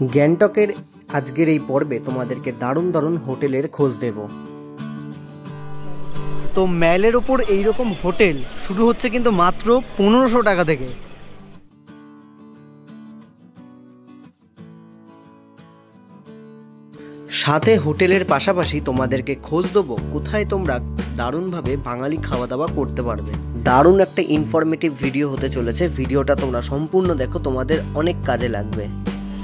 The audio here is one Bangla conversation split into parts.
গ্যাংটকের আজকের এই পর্বে তোমাদেরকে দারুণ দারুণ হোটেলের খোঁজ দেব। তো ম্যালের ওপর এইরকম হোটেল শুরু হচ্ছে কিন্তু মাত্র 1500 টাকা থেকে। সাথে হোটেলের পাশাপাশি তোমাদেরকে খোঁজ দেবো কোথায় তোমরা দারুণভাবে বাঙালি খাওয়া দাওয়া করতে পারবে। দারুণ একটা ইনফরমেটিভ ভিডিও হতে চলেছে, ভিডিওটা তোমরা সম্পূর্ণ দেখো, তোমাদের অনেক কাজে লাগবে।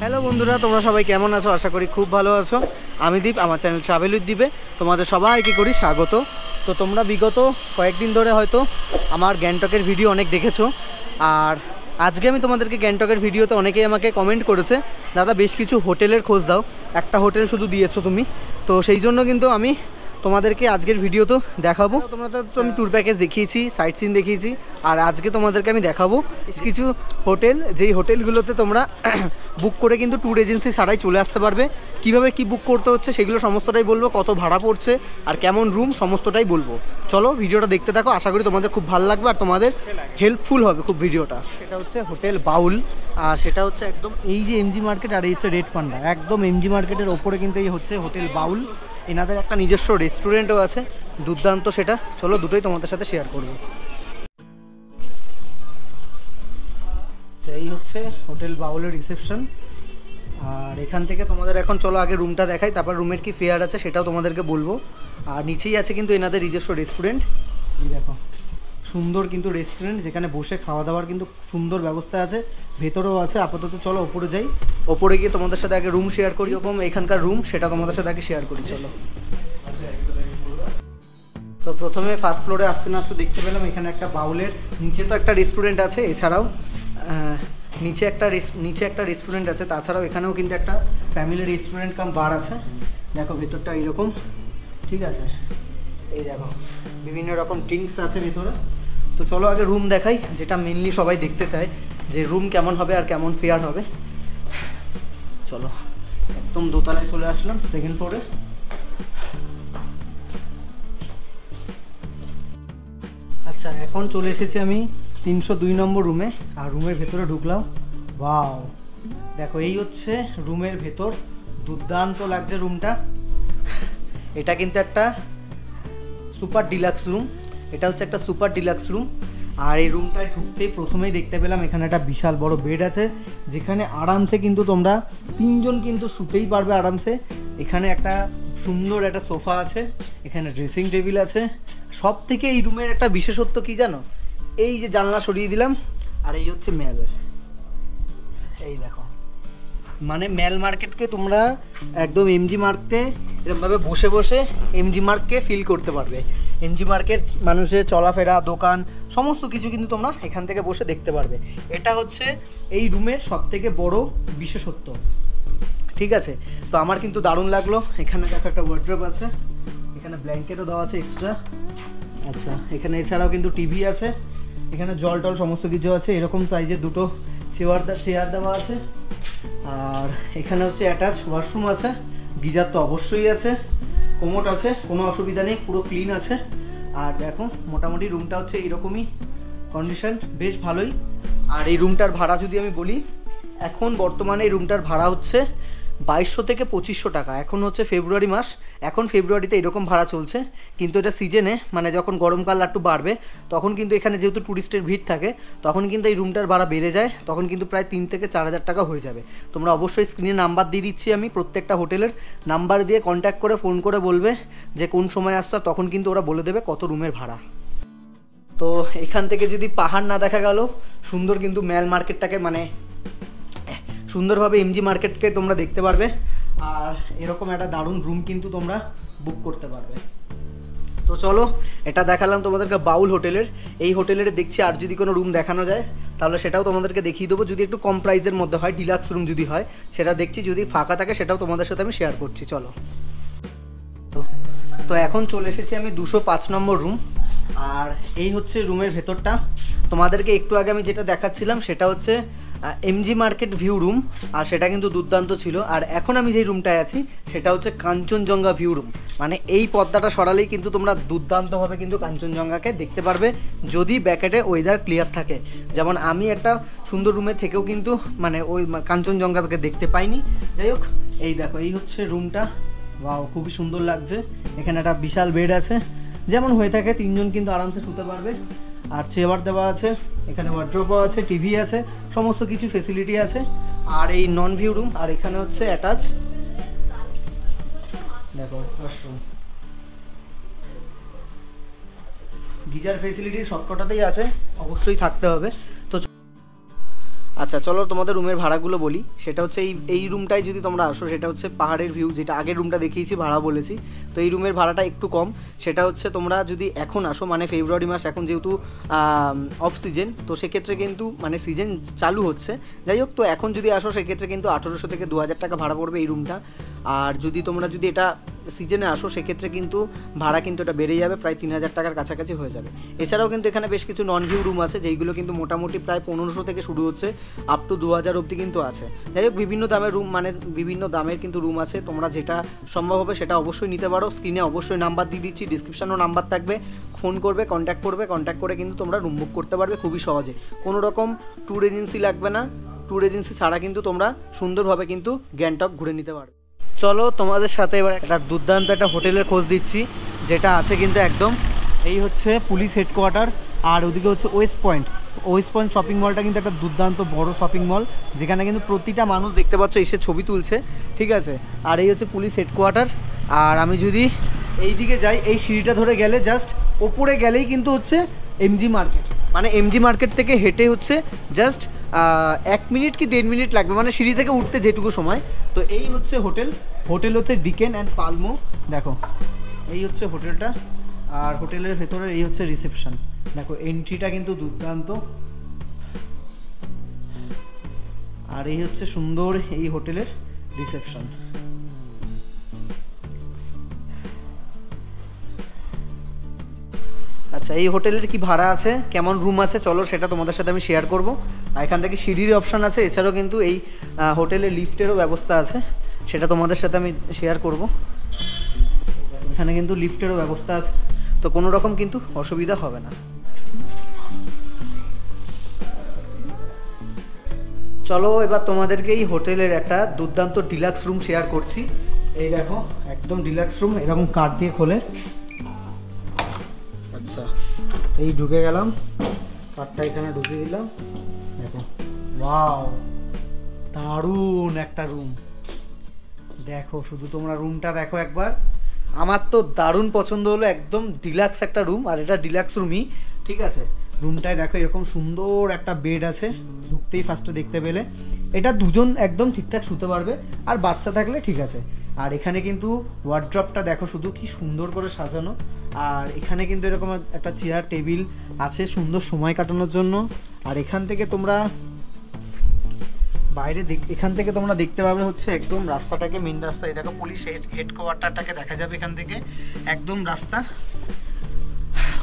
হ্যালো বন্ধুরা, তোমরা সবাই কেমন আছো? আশা করি খুব ভালো আছো। আমি দীপ, আমার চ্যানেল ট্রাভেল উইথ দীপে তোমাদের সবাইকে করি স্বাগত। তো তোমরা বিগত কয়েকদিন ধরে হয়তো আমার গ্যাংটকের ভিডিও অনেক দেখেছো, আর আজকে আমি তোমাদেরকে গ্যাংটকের ভিডিওতে অনেকেই আমাকে কমেন্ট করেছে, দাদা বেশ কিছু হোটেলের খোঁজ দাও, একটা হোটেল শুধু দিয়েছো তুমি। তো সেই জন্য কিন্তু আমি তোমাদেরকে আজকের ভিডিও তো দেখাবো। তোমাদের তো আমি ট্যুর প্যাকেজ দেখিয়েছি, সাইট সিন দেখিয়েছি, আর আজকে তোমাদেরকে আমি দেখাবো কিছু হোটেল, যেই হোটেলগুলোতে তোমরা বুক করে কিন্তু ট্যুর এজেন্সি ছাড়াই চলে আসতে পারবে। কিভাবে কি বুক করতে হচ্ছে সেগুলো সমস্তটাই বলবো, কত ভাড়া পড়ছে আর কেমন রুম সমস্তটাই বলবো। চলো ভিডিওটা দেখতে থাকো, আশা করি তোমাদের খুব ভালো লাগবে আর তোমাদের হেল্পফুল হবে খুব ভিডিওটা। সেটা হচ্ছে হোটেল বাউল, আর সেটা হচ্ছে একদম এই যে এমজি মার্কেট আর এই হচ্ছে রেড পান্ডা, একদম এমজি মার্কেটের ওপরে কিন্তু এই হচ্ছে হোটেল বাউল। এনাদের একটা নিজস্ব রেস্টুরেন্টও আছে, দুর্দান্ত সেটা। চলো দুটোই তোমাদের সাথে শেয়ার করবো। এই হচ্ছে হোটেল বাউলের রিসেপশন, আর এখান থেকে তোমাদের এখন চলো আগে রুমটা দেখাই, তারপর রুমের কি ফেয়ার আছে সেটাও তোমাদেরকে বলবো। আর নিচেই আছে কিন্তু এনাদের নিজস্ব রেস্টুরেন্ট, দেখো সুন্দর কিন্তু রেস্টুরেন্ট, যেখানে বসে খাওয়া দাওয়ার কিন্তু সুন্দর ব্যবস্থা আছে, ভেতরেও আছে। আপাতত চলো ওপরে যাই, ওপরে গিয়ে তোমাদের সাথে আগে রুম শেয়ার করি, এরকম এখানকার রুম সেটা তোমাদের সাথে আগে শেয়ার করি। চলো, তো প্রথমে ফার্স্ট ফ্লোরে আসতে না আসতে দেখতে পেলাম এখানে একটা বাউলের নিচে তো একটা রেস্টুরেন্ট আছে, এছাড়াও নিচে একটা রেস্টুরেন্ট আছে, তাছাড়াও এখানেও কিন্তু একটা ফ্যামিলি রেস্টুরেন্ট কাম বার আছে। দেখো ভেতরটা এইরকম, ঠিক আছে, এই দেখো বিভিন্ন রকম ড্রিঙ্কস আছে ভেতরে। তো চলো আগে রুম দেখাই, যেটা মেনলি সবাই দেখতে চায় যে রুম কেমন হবে আর কেমন ফেয়ার হবে। চলো একদম দোতলায় চলে আসলাম, সেকেন্ড ফ্লোরে। আচ্ছা, এখন চলে এসেছি আমি 302 নম্বর রুমে, আর রুমের ভেতরে ঢুকলাম। ওয়াও, দেখো এই হচ্ছে রুমের ভেতর, দুর্দান্ত লাগছে রুমটা। এটা কিন্তু একটা সুপার ডিলাক্স রুম, এটা হচ্ছে একটা সুপার ডিলাক্স রুম। আর এই রুমটায় ঢুকতেই প্রথমেই দেখতে পেলাম এখানে একটা বিশাল বড় বেড আছে, যেখানে আরামসে কিন্তু তোমরা 3 জন কিন্তু শুতেই পারবে আরামসে। এখানে একটা সুন্দর একটা সোফা আছে, এখানে ড্রেসিং টেবিল আছে। সব থেকে এই রুমের একটা বিশেষত্ব কি জানো? এই যে জানলা সরিয়ে দিলাম, আর এই হচ্ছে ম্যাল। এই দেখো, মানে ম্যাল মার্কেটকে তোমরা একদম এমজি মার্কেটে এরকমভাবে বসে বসে এমজি মার্ককে ফিল করতে পারবে। এমজি মার্কেট মানুষের চলাফেরা, দোকান সমস্ত কিছু কিন্তু তোমরা এখান থেকে বসে দেখতে পারবে। এটা হচ্ছে এই রুমের সবথেকে বড় বিশেষত্ব, ঠিক আছে। তো আমার কিন্তু দারুণ লাগলো। এখানে দেখো একটা ওয়ার্ড্রোব আছে, এখানে ব্ল্যাঙ্কেটও দেওয়া আছে এক্সট্রা। আচ্ছা, এখানে এছাড়াও কিন্তু টিভি আছে, এখানে জল টল সমস্ত কিছু আছে। এরকম সাইজের দুটো চেয়ার দেওয়া আছে, আর এখানে হচ্ছে অ্যাটাচ ওয়াশরুম আছে, গিজার তো অবশ্যই আছে, কোমোট আছে, কোনো অসুবিধা নেই, পুরো ক্লিন আছে। আর দেখো মোটামুটি রুমটা হচ্ছে এইরকমই কন্ডিশন, বেশ ভালোই। আর এই রুমটার ভাড়া যদি আমি বলি, এখন বর্তমানে এই রুমটার ভাড়া হচ্ছে 2200 থেকে 2500 টাকা। এখন হচ্ছে ফেব্রুয়ারি মাস, এখন ফেব্রুয়ারিতে এরকম ভাড়া চলছে, কিন্তু এটা সিজনে, মানে যখন গরমকাল একটু বাড়বে তখন কিন্তু এখানে যেহেতু ট্যুরিস্টের ভিড় থাকে তখন কিন্তু এই রুমটার ভাড়া বেড়ে যায়, তখন কিন্তু প্রায় 3 থেকে 4000 টাকা হয়ে যাবে। তোমরা অবশ্যই স্ক্রিনে নাম্বার দিয়ে দিচ্ছি আমি, প্রত্যেকটা হোটেলের নাম্বার দিয়ে কন্ট্যাক্ট করে ফোন করে বলবে যে কোন সময় আসতো, তখন কিন্তু ওরা বলে দেবে কত রুমের ভাড়া। তো এখান থেকে যদি পাহাড় না দেখা গেল, সুন্দর কিন্তু ম্যাল মার্কেটটাকে মানে সুন্দরভাবে এমজি মার্কেটকে তোমরা দেখতে পারবে। আর এরকম একটা দারুণ রুম কিন্তু তোমরা বুক করতে পারবে। তো চলো, এটা দেখালাম তোমাদেরকে বাউল হোটেলের। এই হোটেলের দেখছি আর যদি কোনো রুম দেখানো যায় তাহলে সেটাও তোমাদেরকে দেখিয়ে দেবো, যদি একটু কম প্রাইসের মধ্যে হয়, ডিলাক্স রুম যদি হয় সেটা দেখছি, যদি ফাঁকা থাকে সেটাও তোমাদের সাথে আমি শেয়ার করছি। চলো, তো এখন চলে এসেছি আমি 205 নম্বর রুম, আর এই হচ্ছে রুমের ভেতরটা। তোমাদেরকে একটু আগে আমি যেটা দেখাচ্ছিলাম সেটা হচ্ছে এমজি মার্কেট ভিউ রুম, আর সেটা কিন্তু দুর্দান্ত ছিল। আর এখন আমি যেই রুমটায় আছি সেটা হচ্ছে কাঞ্চনজঙ্ঘা ভিউ রুম, মানে এই পর্দাটা সরালেই কিন্তু তোমরা দুর্দান্তভাবে কিন্তু কাঞ্চনজঙ্ঘাকে দেখতে পারবে, যদি ব্যাকেটে ওয়েদার ক্লিয়ার থাকে। যেমন আমি একটা সুন্দর রুমে থেকেও কিন্তু মানে ওই কাঞ্চনজঙ্ঘাকে দেখতে পাইনি। যাই হোক, এই দেখো এই হচ্ছে রুমটা। ওয়াও, খুবই সুন্দর লাগছে। এখানে একটা বিশাল বেড আছে, যেমন হয়ে থাকে 3 জন কিন্তু আরামসে শুতে পারবে। আর চেয়ার দেওয়া আছে, এখানে ওয়ার্ড্রোবও আছে, টিভি আছে, সমস্ত কিছু ফেসিলিটি আছে। আর এই নন ভিউ রুম, আর এখানে হচ্ছে অ্যাটাচ দেখো ওয়াশরুম। গিজার ফেসিলিটি সবকটাতেই আছে, অবশ্যই থাকতে হবে। তো আচ্ছা চলো তোমাদের রুমের ভাড়াগুলো বলি। সেটা হচ্ছে এই রুমটায় যদি তোমরা আসো, সেটা হচ্ছে পাহাড়ের ভিউ, যেটা আগের রুমটা দেখিয়েছি ভাড়া বলেছি। তো এই রুমের ভাড়াটা একটু কম। সেটা হচ্ছে তোমরা যদি এখন আসো, মানে ফেব্রুয়ারি মাস এখন যেহেতু অফ সিজন, তো সেক্ষেত্রে কিন্তু মানে সিজন চালু হচ্ছে। যাই হোক, তো এখন যদি আসো সেক্ষেত্রে কিন্তু 1800 থেকে 2000 টাকা ভাড়া পড়বে এই রুমটা। আর তোমরা যদি এটা সিজনে আসো সেক্ষেত্রে কিন্তু ভাড়া কিন্তু এটা বেড়ে যাবে, প্রায় 3000 টাকার কাছাকাছি হয়ে যাবে। এছাড়াও কিন্তু এখানে বেশ কিছু নন ভিউ রুম আছে, যেইগুলো কিন্তু মোটামুটি প্রায় 1500 থেকে শুরু হচ্ছে, আপ টু 2000 অবধি কিন্তু আছে। যাই হোক, বিভিন্ন দামের রুম, মানে বিভিন্ন দামের কিন্তু রুম আছে। তোমরা যেটা সম্ভব হবে সেটা অবশ্যই নিতে পারো। স্ক্রিনে অবশ্যই নাম্বার দিয়ে দিচ্ছি, ডিসক্রিপশানেও নাম্বার থাকবে, ফোন করবে, কন্ট্যাক্ট করে কিন্তু তোমরা রুম বুক করতে পারবে খুবই সহজে। কোনো রকম ট্যুর এজেন্সি লাগবে না, ট্যুর এজেন্সি ছাড়া কিন্তু তোমরা সুন্দরভাবে কিন্তু গ্যাংটক ঘুরে নিতে পারবে। চলো তোমাদের সাথে এবার একটা দুর্দান্ত একটা হোটেলের খোঁজ দিচ্ছি, যেটা আছে কিন্তু একদম এই হচ্ছে পুলিশ হেডকোয়ার্টার, আর ওদিকে হচ্ছে ওয়েস্ট পয়েন্ট শপিং মলটা কিন্তু একটা দুর্দান্ত বড় শপিং মল, যেখানে কিন্তু প্রতিটা মানুষ দেখতে পাচ্ছ এসে ছবি তুলছে, ঠিক আছে। আর এই হচ্ছে পুলিশ হেডকোয়ার্টার। আর আমি যদি এই দিকে যাই, এই সিঁড়িটা ধরে গেলে জাস্ট ওপরে গেলেই কিন্তু হচ্ছে এমজি মার্কেট, মানে এমজি মার্কেট থেকে হেঁটে হচ্ছে জাস্ট 1 মিনিট কি 1.5 মিনিট লাগবে, মানে সিঁড়ি থেকে উঠতে যেটুকু সময়। তো এই হচ্ছে হোটেল হচ্ছে ডিকেন অ্যান্ড পালমো। দেখো এই হচ্ছে হোটেলটা, আর হোটেলের ভেতরে এই হচ্ছে রিসেপশন। দেখো এন্ট্রিটা কিন্তু দুর্দান্ত। আর এই হচ্ছে সুন্দর এই হোটেলের রিসেপশন। আচ্ছা, এই হোটেলের কি ভাড়া আছে, কেমন রুম আছে, চলো সেটা তোমাদের সাথে আমি শেয়ার করব। আর এখান থেকে সিঁড়ির অপশান আছে, এছাড়াও কিন্তু এই হোটেলে লিফটেরও ব্যবস্থা আছে, সেটা তোমাদের সাথে আমি শেয়ার করব। এখানে কিন্তু লিফটেরও ব্যবস্থা আছে, তো কোনো রকম কিন্তু অসুবিধা হবে না। চলো এবার তোমাদেরকে এই হোটেলের একটা দুর্দান্ত ডিলাক্স রুম শেয়ার করছি। এই দেখো একদম ডিলাক্স রুম, এরকম কাঠ দিয়ে খোলে। আচ্ছা, এই ঢুকে গেলাম, কাঠটা এখানে ঢুকে দিলাম। দেখো ওয়াও, দারুণ একটা রুম। দেখো শুধু তোমরা রুমটা দেখো একবার, আমার তো দারুণ পছন্দ হলো, একদম ডিলাক্স একটা রুম। আর এটা ডিলাক্স রুমই, ঠিক আছে। রুমটায় দেখো এরকম সুন্দর একটা বেড আছে, ঢুকতেই ফার্স্টে দেখতে পেলে। এটা 2 জন একদম ঠিকঠাক শুতে পারবে, আর বাচ্চা থাকলে ঠিক আছে। আর এখানে কিন্তু ওয়ার্ড্রপটা দেখো শুধু কি সুন্দর করে সাজানো। আর এখানে কিন্তু এরকম একটা চেয়ার টেবিল আছে সুন্দর সময় কাটানোর জন্য। আর এখান থেকে তোমরা দেখতে পাবে হচ্ছে একদম রাস্তাটাকে, মেন রাস্তা। এই দেখো পুলিশ হেডকোয়ার্টারটাকে দেখা যাবে এখান থেকে, একদম রাস্তা।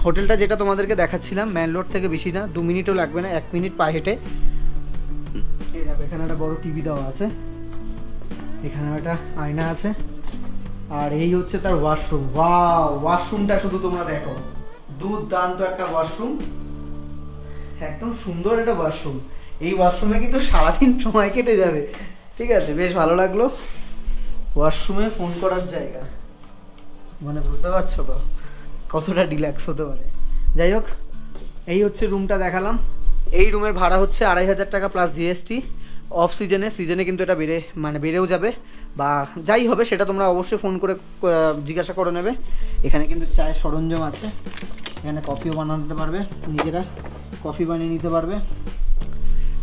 হোটেলটা যেটা তোমাদেরকে দেখাচ্ছিলাম মেন রোড থেকে বেশি না, 2 মিনিটও লাগবে না, 1 মিনিট পায়ে হেঁটে। এই দেখো এখানে একটা বড় টিভি দেওয়া আছে, এখানে একটা আয়না আছে। আর এই হচ্ছে তার ওয়াশরুম। ওয়াও, ওয়াশরুমটা শুধু তোমরা দেখো, দুর্দান্ত একটা ওয়াশরুম, একদম সুন্দর একটা ওয়াশরুম। এই ওয়াশরুমে কিন্তু সারাদিন সময় কেটে যাবে, ঠিক আছে। বেশ ভালো লাগলো। ওয়াশরুমে ফোন করার জায়গা, মানে বুঝতে পারছো তো কতটা ডিলাক্স হতে পারে। যাই হোক, এই হচ্ছে রুমটা দেখালাম। এই রুমের ভাড়া হচ্ছে 2500 টাকা প্লাস জিএসটি। অফ সিজনে কিন্তু এটা বেড়েও যাবে, বা যাই হবে সেটা তোমরা অবশ্যই ফোন করে জিজ্ঞাসা করে নেবে। এখানে কিন্তু চায়ের সরঞ্জাম আছে, এখানে কফিও বানাতে পারবে, নিজেরা কফি বানিয়ে নিতে পারবে।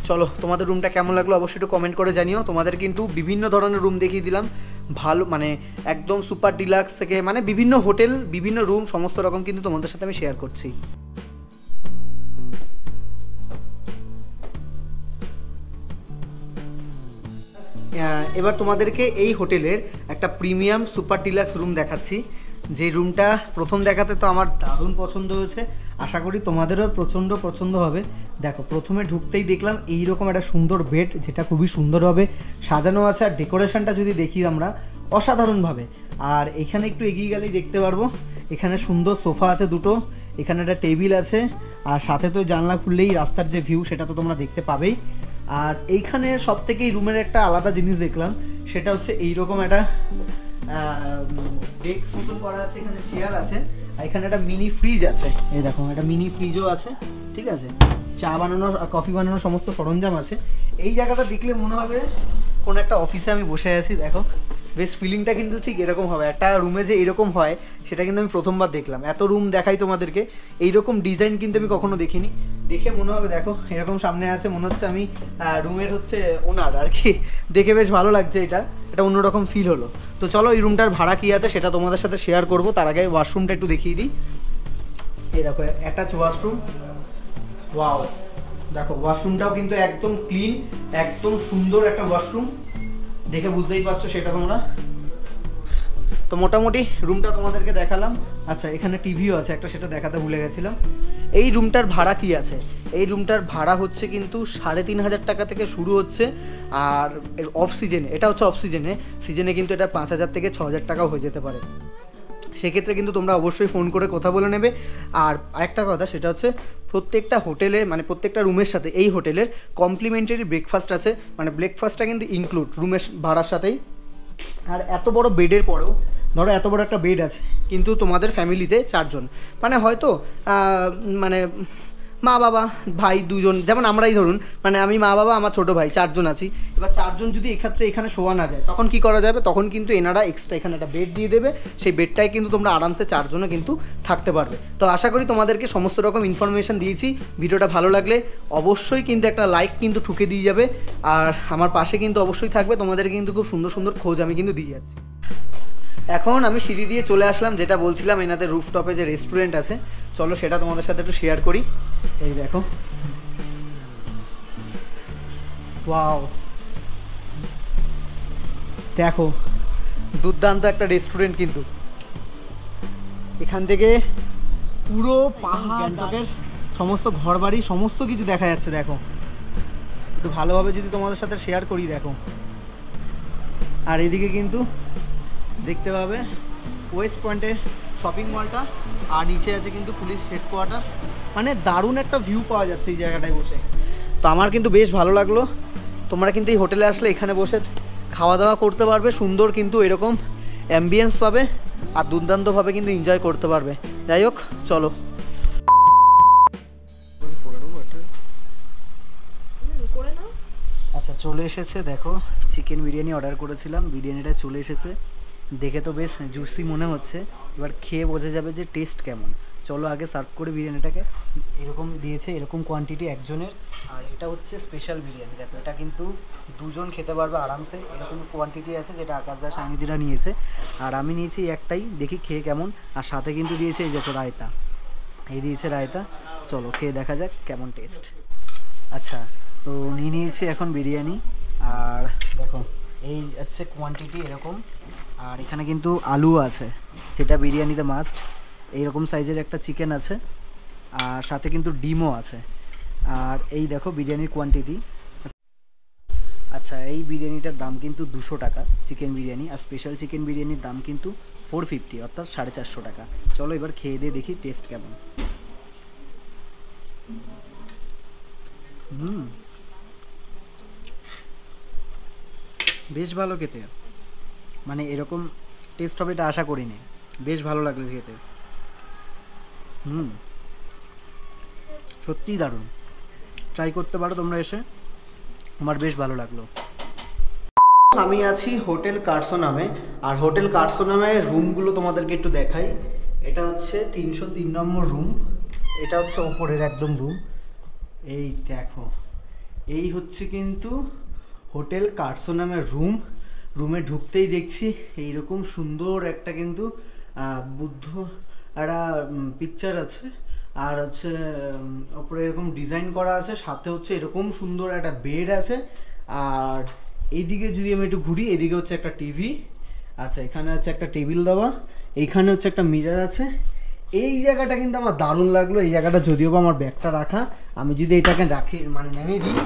চলো তোমাদের রুমটা কেমন লাগলো অবশ্যই একটু কমেন্ট করে জানিও। তোমাদের কিন্তু বিভিন্ন ধরনের রুম দেখিয়ে দিলাম, ভালো মানে একদম সুপার ডিলাক্স থেকে মানে বিভিন্ন হোটেল, বিভিন্ন রুম, সমস্ত রকম কিন্তু তোমাদের সাথে আমি শেয়ার করছি। এবার তোমাদেরকে এই হোটেলের একটা প্রিমিয়াম সুপার ডিলাক্স রুম দেখাচ্ছি। যে রুমটা প্রথম দেখাতে তো আমার দারুণ পছন্দ হয়েছে। আশা করি তোমাদেরও প্রচণ্ড পছন্দ হবে। দেখো প্রথমে ঢুকতেই দেখলাম এইরকম একটা সুন্দর বেড, যেটা খুবই সুন্দরভাবে সাজানো আছে। আর ডেকোরেশনটা যদি দেখি আমরা, অসাধারণভাবে। আর এখানে একটু এগিয়ে গেলেই দেখতে পারবো এখানে সুন্দর সোফা আছে দুটো, এখানে একটা টেবিল আছে, আর সাথে তো জানলা খুললেই রাস্তার যে ভিউ সেটা তো তোমরা দেখতে পাবেই। আর এইখানে সব থেকে এই রুমের একটা আলাদা জিনিস দেখলাম, সেটা হচ্ছে এইরকম একটা ডেস্ক মতন করা আছে, এখানে চেয়ার আছে, আর এখানে একটা মিনি ফ্রিজ আছে। এই দেখো একটা মিনি ফ্রিজও আছে, ঠিক আছে। চা বানানোর আর কফি বানানোর সমস্ত সরঞ্জাম আছে। এই জায়গাটা দেখলে মনে হবে কোনো একটা অফিসে আমি বসে আছি। দেখো বেশ ফিলিংটা কিন্তু ঠিক এরকম হবে। একটা রুমে যে এরকম হয় সেটা কিন্তু আমি প্রথমবার দেখলাম। এত রুম দেখাই তোমাদেরকে, এইরকম ডিজাইন কিন্তু আমি কখনো দেখিনি। দেখে মনে হবে দেখো এরকম সামনে আছে, মনে হচ্ছে আমি রুমের হচ্ছে ওনার আর কি। দেখে বেশ ভালো লাগছে, এটা অন্যরকম ফিল হলো। তো চলো এই রুমটার ভাড়া কী আছে সেটা তোমাদের সাথে শেয়ার করবো। তার আগে ওয়াশরুমটা একটু দেখিয়ে দিই। এই দেখো অ্যাটাচ ওয়াশরুম, ওয়াও। দেখো ওয়াশরুমটাও কিন্তু একদম ক্লিন, একদম সুন্দর একটা ওয়াশরুম, দেখে বুঝতেই পারছো সেটা তোমরা। তো মোটামুটি রুমটা তোমাদেরকে দেখালাম। আচ্ছা এখানে টিভিও আছে একটা, সেটা দেখাতে ভুলে গেছিলাম। এই রুমটার ভাড়া কি আছে? এই রুমটার ভাড়া হচ্ছে কিন্তু 3,500 টাকা থেকে শুরু হচ্ছে। আর অফ সিজনে, এটা হচ্ছে অফ সিজনে কিন্তু এটা 5,000 থেকে 6,000 টাকাও হয়ে যেতে পারে। সেক্ষেত্রে কিন্তু তোমরা অবশ্যই ফোন করে কথা বলে নেবে। আর আরেকটা কথা, সেটা হচ্ছে প্রত্যেকটা হোটেলে, মানে প্রত্যেকটা রুমের সাথে এই হোটেলের কমপ্লিমেন্টারি ব্রেকফাস্ট আছে। মানে ব্রেকফাস্টটা কিন্তু ইনক্লুড রুমের ভাড়ার সাথেই। আর এত বড় বেডের পরেও, ধরো এত বড় একটা বেড আছে, কিন্তু তোমাদের ফ্যামিলিতে 4 জন, মানে হয়তো মানে মা বাবা ভাই 2 জন, যেমন আমরাই ধরুন, মানে আমি মা বাবা আমার ছোটো ভাই 4 জন আছি। এবার 4 জন যদি এক্ষেত্রে এখানে শোয়া না যায়, তখন কি করা যাবে? তখন কিন্তু এনারা এক্সট্রা এখানে একটা বেড দিয়ে দেবে। সেই বেডটায় কিন্তু তোমরা আরামসে 4 জনও কিন্তু থাকতে পারবে। তো আশা করি তোমাদেরকে সমস্ত রকম ইনফরমেশান দিয়েছি। ভিডিওটা ভালো লাগলে অবশ্যই কিন্তু একটা লাইক কিন্তু ঠুকে দিয়ে যাবে। আর আমার পাশে কিন্তু অবশ্যই থাকবে। তোমাদের কিন্তু খুব সুন্দর সুন্দর খোঁজ আমি কিন্তু দিয়ে যাচ্ছি। এখন আমি সিঁড়ি দিয়ে চলে আসলাম, যেটা বলছিলাম এনাদের রুফটপে যে রেস্টুরেন্ট আছে, চলো সেটা তোমাদের সাথে একটু শেয়ার করি। এই দেখো, ওয়াও, দেখো দুর্দান্ত একটা রেস্টুরেন্ট কিন্তু। এখান থেকে পুরো পাহাড়, তাদের সমস্ত ঘরবাড়ি সমস্ত কিছু দেখা যাচ্ছে। দেখো একটু ভালোভাবে যদি তোমাদের সাথে শেয়ার করি, দেখো। আর এদিকে কিন্তু দেখতে পাবে ওয়েস্ট পয়েন্টের শপিং মলটা, আর নিচে আছে কিন্তু পুলিশ হেডকোয়ার্টার। মানে দারুণ একটা ভিউ পাওয়া যাচ্ছে এই জায়গাটায় বসে। তো আমার কিন্তু বেশ ভালো লাগলো। তোমরা কিন্তু এই হোটেলে আসলে এখানে বসে খাওয়া দাওয়া করতে পারবে, সুন্দর কিন্তু এরকম অ্যাম্বিয়েন্স পাবে, আর দুর্দান্তভাবে কিন্তু এনজয় করতে পারবে। যাই হোক চলো। আচ্ছা চলে এসেছে, দেখো চিকেন বিরিয়ানি অর্ডার করেছিলাম, বিরিয়ানিটা চলে এসেছে। দেখে তো বেশ জুসি মনে হচ্ছে, এবার খেয়ে বোঝা যাবে যে টেস্ট কেমন। চলো আগে সার্ভ করে বিরিয়ানিটাকে। এরকম দিয়েছে, এরকম কোয়ান্টিটি একজনের। আর এটা হচ্ছে স্পেশাল বিরিয়ানি। দেখো এটা কিন্তু 2 জন খেতে পারবে আরামসে। এরকম কোয়ান্টিটি আছে, যেটা আকাশ দাস সাইনিদিরা নিয়েছে, আর আমি নিয়েছি একটাই। দেখি খেয়ে কেমন। আর সাথে কিন্তু দিয়েছে এই দেখো রায়তা, এই দিয়েছে রায়তা। চলো খেয়ে দেখা যাক কেমন টেস্ট। আচ্ছা তো নিয়ে নিয়েছি এখন বিরিয়ানি। আর দেখো এই হচ্ছে কোয়ান্টিটি এরকম। আর এখানে কিন্তু আলু আছে, যেটা বিরিয়ানিতে মাস্ট। এইরকম সাইজের একটা চিকেন আছে, আর সাথে কিন্তু ডিমও আছে। আর এই দেখো বিরিয়ানির কোয়ান্টিটি। আচ্ছা এই বিরিয়ানিটার দাম কিন্তু 200 টাকা চিকেন বিরিয়ানি, আর স্পেশাল চিকেন বিরিয়ানির দাম কিন্তু 450, অর্থাৎ 450 টাকা। চলো এবার খেয়ে দিয়ে দেখি টেস্ট কেমন। বেশ ভালো খেতে, মানে এরকম টেস্ট হবে এটা আশা করিনি। বেশ ভালো লাগলো খেতে। সত্যিই দারুণ, ট্রাই করতে পারো তোমরা এসে, আমার বেশ ভালো লাগলো। আমি আছি হোটেল কার্সো নামে, আর হোটেল কার্সো নামের রুমগুলো তোমাদেরকে একটু দেখাই। এটা হচ্ছে 303 নম্বর রুম, এটা হচ্ছে ওপরের একদম রুম। এই দেখো, এই হচ্ছে কিন্তু হোটেল কার্সো নামের রুম। রুমে ঢুকতেই দেখছি এইরকম সুন্দর একটা কিন্তু বুদ্ধ একটা পিকচার আছে, আর হচ্ছে ওপরে এরকম ডিজাইন করা আছে, সাথে হচ্ছে এরকম সুন্দর একটা বেড আছে। আর এইদিকে যদি আমি একটু ঘুরি, এদিকে হচ্ছে একটা টিভি। আচ্ছা এখানে হচ্ছে একটা টেবিল দেওয়া, এইখানে হচ্ছে একটা মিরর আছে, এই জায়গাটা কিন্তু আমার দারুণ লাগলো। এই জায়গাটা যদিও বা আমার ব্যাগটা রাখা, আমি যদি এটাকে রাখি মানে নামিয়ে দিই,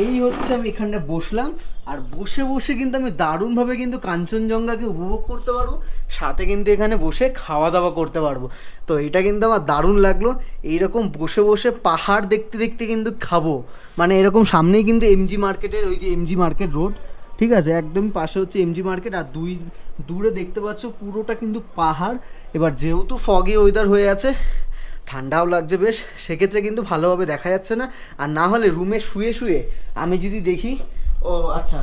এই হচ্ছে আমি এখানটা বসলাম, আর বসে বসে কিন্তু আমি দারুণভাবে কিন্তু কাঞ্চনজঙ্ঘাকে উপভোগ করতে পারবো, সাথে কিন্তু এখানে বসে খাওয়া দাওয়া করতে পারবো। তো এটা কিন্তু আমার দারুণ লাগলো। এইরকম বসে বসে পাহাড় দেখতে দেখতে কিন্তু খাবো, মানে এরকম সামনেই কিন্তু এমজি মার্কেটের, ওই যে এমজি মার্কেট রোড, ঠিক আছে, একদম পাশে হচ্ছে এমজি মার্কেট, আর দূরে দেখতে পাচ্ছ পুরোটা কিন্তু পাহাড়। এবার যেহেতু ফগি ওয়েদার হয়ে আছে, ঠান্ডাও লাগছে বেশ, সেক্ষেত্রে কিন্তু ভালোভাবে দেখা যাচ্ছে না। আর না হলে রুমে শুয়ে শুয়ে আমি যদি দেখি, ও আচ্ছা,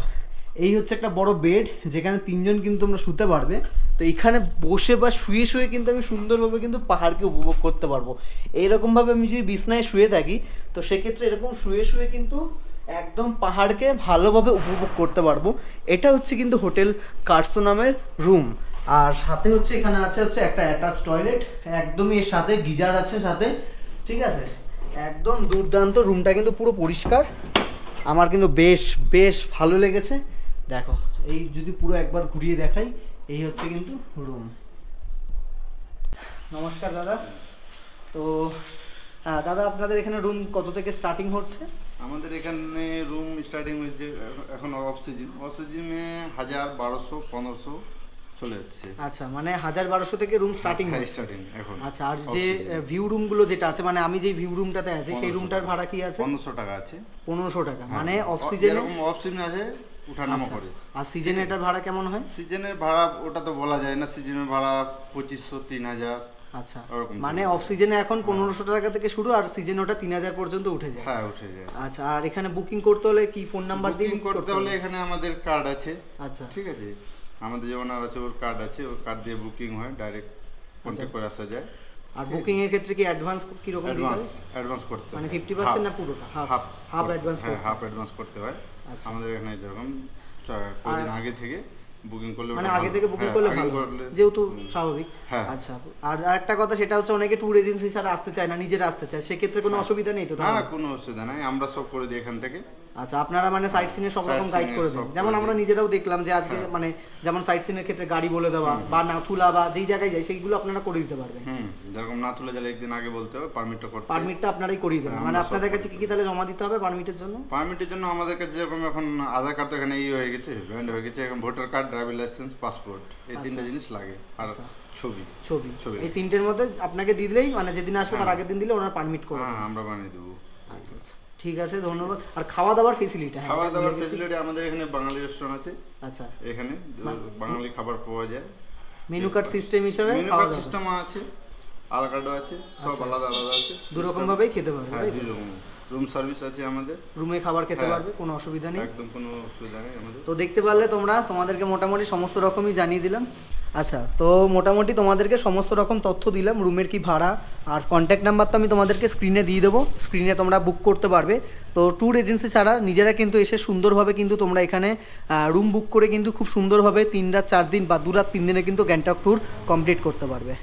এই হচ্ছে একটা বড় বেড, যেখানে 3 জন কিন্তু তোমরা শুতে পারবে। তো এইখানে বসে বা শুয়ে শুয়ে কিন্তু আমি সুন্দরভাবে কিন্তু পাহাড়কে উপভোগ করতে পারবো। এইরকমভাবে আমি যদি বিছনায় শুয়ে থাকি, তো সেক্ষেত্রে এরকম শুয়ে শুয়ে কিন্তু একদম পাহাড়কে ভালোভাবে উপভোগ করতে পারবো। এটা হচ্ছে কিন্তু হোটেল কার্সো নামের রুম। আর সাথে হচ্ছে এখানে আছে হচ্ছে একটা অ্যাটাচ টয়লেট, একদমই এর সাথে গিজার আছে সাথে, ঠিক আছে, একদম দুর্দান্ত। রুমটা কিন্তু পুরো পরিষ্কার, আমার কিন্তু বেশ বেশ ভালো লেগেছে। দেখো, এই যদি পুরো একবার ঘুরিয়ে দেখাই, এই হচ্ছে কিন্তু রুম। নমস্কার দাদা। তো দাদা, আপনাদের এখানে রুম কত থেকে স্টার্টিং হচ্ছে? আমাদের এখানে রুম স্টার্টিং হচ্ছে এখন অফ সিজনে 1000, 1200, 1500 চলে যাচ্ছে। আচ্ছা, মানে 1000-1200 থেকে রুম স্টার্টিং হ্যাঁ, স্টার্টিং এখন। আচ্ছা, আর যে ভিউ রুমগুলো যেটা আছে, মানে আমি যে ভিউ রুমটাতে আছে সেই রুমটার ভাড়া কি আছে? 1500 টাকা আছে। 1500 টাকা, মানে অফ এরকম সিজনে? অফ সিজনে আছে, উঠানামা করে। আর সিজনে এটার ভাড়া কেমন হয়? সিজনের ভাড়া ওটা তো বলা যায় না, সিজনের ভাড়া 2500, 3000। আচ্ছা, ওরকম মানে অফ সিজনে এখন 1500 টাকা থেকে শুরু, আর সিজনে ওটা 3000 পর্যন্ত উঠে যায়। হ্যাঁ, উঠে যায়। আচ্ছা, আর এখানে বুকিং করতে হলে কি ফোন নাম্বার দিয়ে বুকিং করতে হলে এখানে আমাদের কার্ড আছে। আচ্ছা, ঠিক আছে, আমাদের যেমন আর আছে, ওর কার্ড আছে, ওর কার্ড দিয়ে বুকিং হয়, ডাইরেক্ট কন্ট্যাক্ট করে আসা যায়। আর বুকিং এর ক্ষেত্রে কি অ্যাডভান্স কি রকম দিতে হয়? অ্যাডভান্স করতে হয়, মানে 50% না পুরোটা? Half advance? হ্যাঁ, হাফ অ্যাডভান্স করতে হয়। আমাদের এখানে যেরকম কয়েকদিন আগে থেকে বুকিং করলে, মানে আগে থেকে বুকিং করলে ভালো, যেহেতু স্বাভাবিক। আচ্ছা, আর আরেকটা কথা, সেটা হচ্ছে অনেকে ট্যুর এজেন্সি ছাড়া আসতে চায় না, নিজেরা আসতে চায়, সেক্ষেত্রে কোনো অসুবিধা নেই তো? না, কোনো অসুবিধা নাই, আমরা সব করে দিই এখান থেকে। আচ্ছা, আপনারা মানে সাইট সিনের সব রকম গাইড করে দেন? যেমন আমরা নিজেরাও দেখলাম যে আজকে মানে যেমন সাইট সিনের ক্ষেত্রে গাড়ি বলে দেওয়া বা নাথুলা বা যেই জায়গায় যায় সেইগুলো আপনারা করে দিতে পারবেন। যেরকম নাথুলা গেলে একদিন আগে বলতে হবে, পারমিটটা আপনারাই করিয়ে দেবেন। মানে আপনাদের কাছে কি কি তাহলে জমা দিতে হবে পারমিটের জন্য? পারমিটের জন্য আমাদের কাছে যেরকম এখন আধার কার্ড তো এখানে হয়ে গেছে, ব্যান্ড হয়ে গেছে, এখন voter card, driving licence, passport, এই 3টা জিনিস লাগে। আর ছবি, এই 3টের মধ্যে আপনাকে দিয়ে দিলেই, মানে যেদিন আসবে তার আগের দিন দিলে ওনার পারমিট করে হ্যাঁ, আমরা বানিয়ে দেবো। আচ্ছা আচ্ছা, ঠিক আছে, ধন্যবাদ। আর খাওয়া দাওয়ার ফেসিলিটি? খাওয়া দাওয়ার ফেসিলিটি আমাদের এখানে বাঙালি রেস্টুরেন্ট আছে। আচ্ছা, এখানে বাঙালি খাবার পাওয়া যায়। মেনু কার্ড সিস্টেম হিসেবে মেনু কার্ড সিস্টেম আছে, আলা কার্ডও আছে, সব আলাদা আলাদা আছে, দু রকম ভাবেই খেতে পারবে। হ্যাঁ, দুই রকম। রুম সার্ভিস আছে আমাদের, রুমে খাবার খেতে পারবে, কোনো অসুবিধা নেই, একদম কোনো অসুবিধা নেই আমাদের। তো দেখতে পারলে তোমরা, তোমাদেরকে মোটামুটি সমস্ত রকমই জানিয়ে দিলাম। আচ্ছা, তো মোটামুটি তোমাদেরকে সমস্ত রকম তথ্য দিলাম, রুমের কি ভাড়া, আর কন্ট্যাক্ট নাম্বার তো আমি তোমাদেরকে স্ক্রিনে দিয়ে দেবো, স্ক্রিনে তোমরা বুক করতে পারবে। তো ট্যুর এজেন্সি ছাড়া নিজেরা কিন্তু এসে সুন্দরভাবে কিন্তু তোমরা এখানে রুম বুক করে কিন্তু খুব সুন্দরভাবে 3 রাত 4 দিন বা 2 রাত 3 দিনে কিন্তু গ্যাংটক ট্যুর কমপ্লিট করতে পারবে।